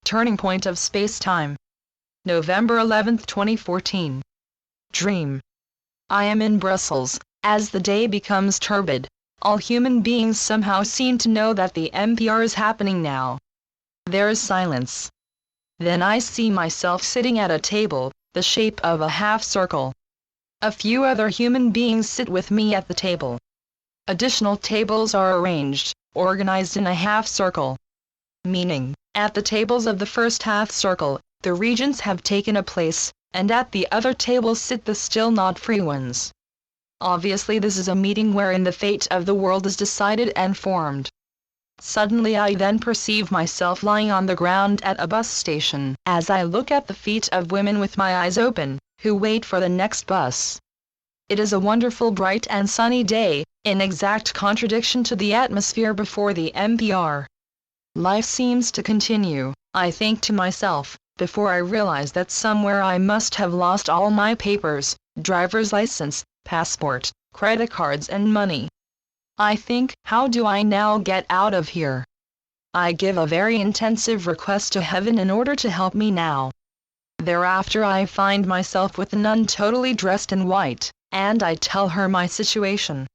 Turning point of space-time. November 11, 2014. Dream. I am in Brussels. As the day becomes turbid, all human beings somehow seem to know that the MPR is happening now. There is silence. Then I see myself sitting at a table, the shape of a half circle. A few other human beings sit with me at the table. Additional tables are arranged, organized in a half circle. Meaning, at the tables of the first half circle, the regents have taken a place, and at the other tables sit the still not free ones. Obviously this is a meeting wherein the fate of the world is decided and formed. Suddenly I then perceive myself lying on the ground at a bus station, as I look at the feet of women with my eyes open, who wait for the next bus. It is a wonderful bright and sunny day, in exact contradiction to the atmosphere before the MPR. Life seems to continue, I think to myself, before I realize that somewhere I must have lost all my papers, driver's license, passport, credit cards and money. I think, how do I now get out of here? I give a very intensive request to heaven in order to help me now. Thereafter I find myself with a nun totally dressed in white, and I tell her my situation.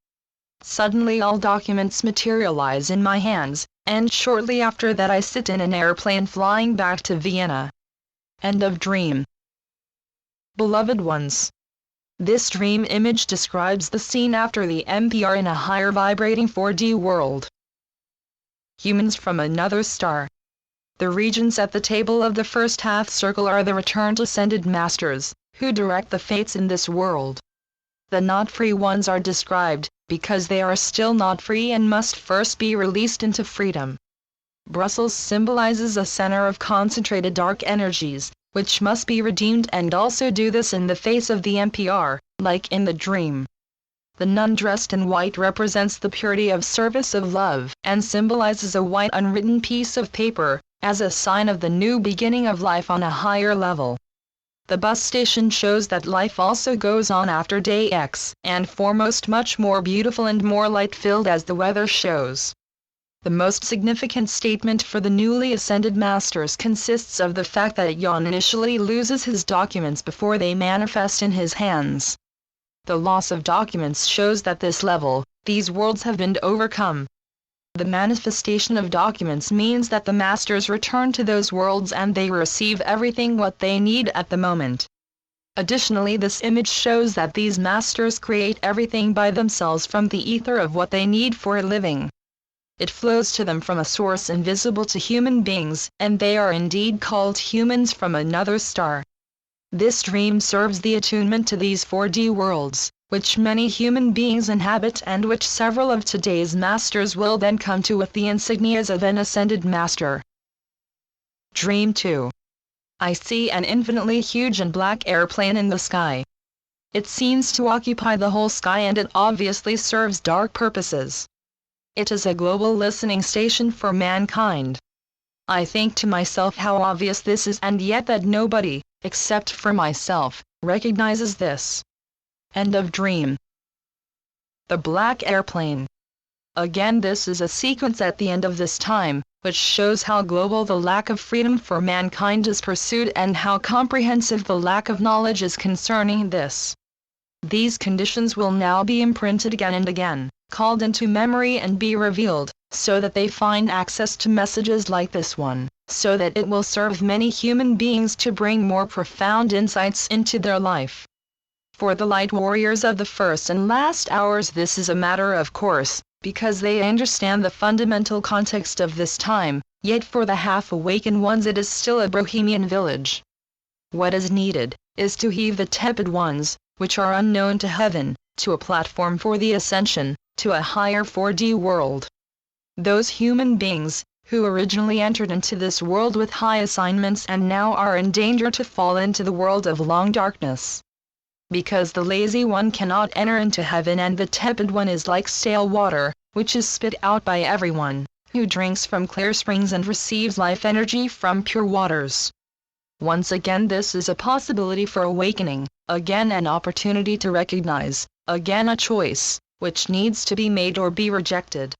Suddenly all documents materialize in my hands, and shortly after that I sit in an airplane flying back to Vienna. End of dream. Beloved ones. This dream image describes the scene after the MPR in a higher vibrating 4D world. Humans from another star. The regents at the table of the first half circle are the returned ascended masters, who direct the fates in this world. The not free ones are described, because they are still not free and must first be released into freedom. Brussels symbolizes a center of concentrated dark energies, which must be redeemed and also do this in the face of the MPR, like in the dream. The nun dressed in white represents the purity of service of love and symbolizes a white unwritten piece of paper, as a sign of the new beginning of life on a higher level. The bus station shows that life also goes on after day X, and foremost much more beautiful and more light-filled as the weather shows. The most significant statement for the newly ascended masters consists of the fact that Jan initially loses his documents before they manifest in his hands. The loss of documents shows that this level, these worlds have been overcome. The manifestation of documents means that the masters return to those worlds and they receive everything what they need at the moment. Additionally, this image shows that these masters create everything by themselves from the ether of what they need for a living. It flows to them from a source invisible to human beings, and they are indeed called humans from another star. This dream serves the attunement to these 4D worlds, which many human beings inhabit and which several of today's masters will then come to with the insignias of an ascended master. Dream 2. I see an infinitely huge and black airplane in the sky. It seems to occupy the whole sky and it obviously serves dark purposes. It is a global listening station for mankind. I think to myself how obvious this is and yet that nobody, except for myself, recognizes this. End of dream. The black airplane. Again, this is a sequence at the end of this time, which shows how global the lack of freedom for mankind is pursued and how comprehensive the lack of knowledge is concerning this. These conditions will now be imprinted again and again, called into memory and be revealed, so that they find access to messages like this one, so that it will serve many human beings to bring more profound insights into their life. For the light warriors of the first and last hours this is a matter of course, because they understand the fundamental context of this time, yet for the half-awakened ones it is still a bohemian village. What is needed, is to heave the tepid ones, which are unknown to heaven, to a platform for the ascension, to a higher 4D world. Those human beings, who originally entered into this world with high assignments and now are in danger to fall into the world of long darkness. Because the lazy one cannot enter into heaven and the tepid one is like stale water, which is spit out by everyone, who drinks from clear springs and receives life energy from pure waters. Once again this is a possibility for awakening, again an opportunity to recognize, again a choice, which needs to be made or be rejected.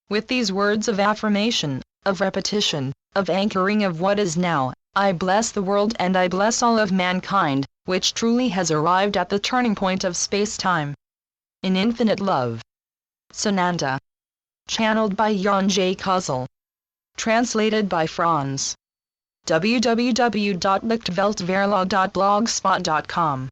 With these words of affirmation, of repetition, of anchoring of what is now. I bless the world and I bless all of mankind, which truly has arrived at the turning point of space-time. In infinite love. Sananda. Channeled by Jan J. Kuzel. Translated by Franz. www.lichtweltverlag.blogspot.com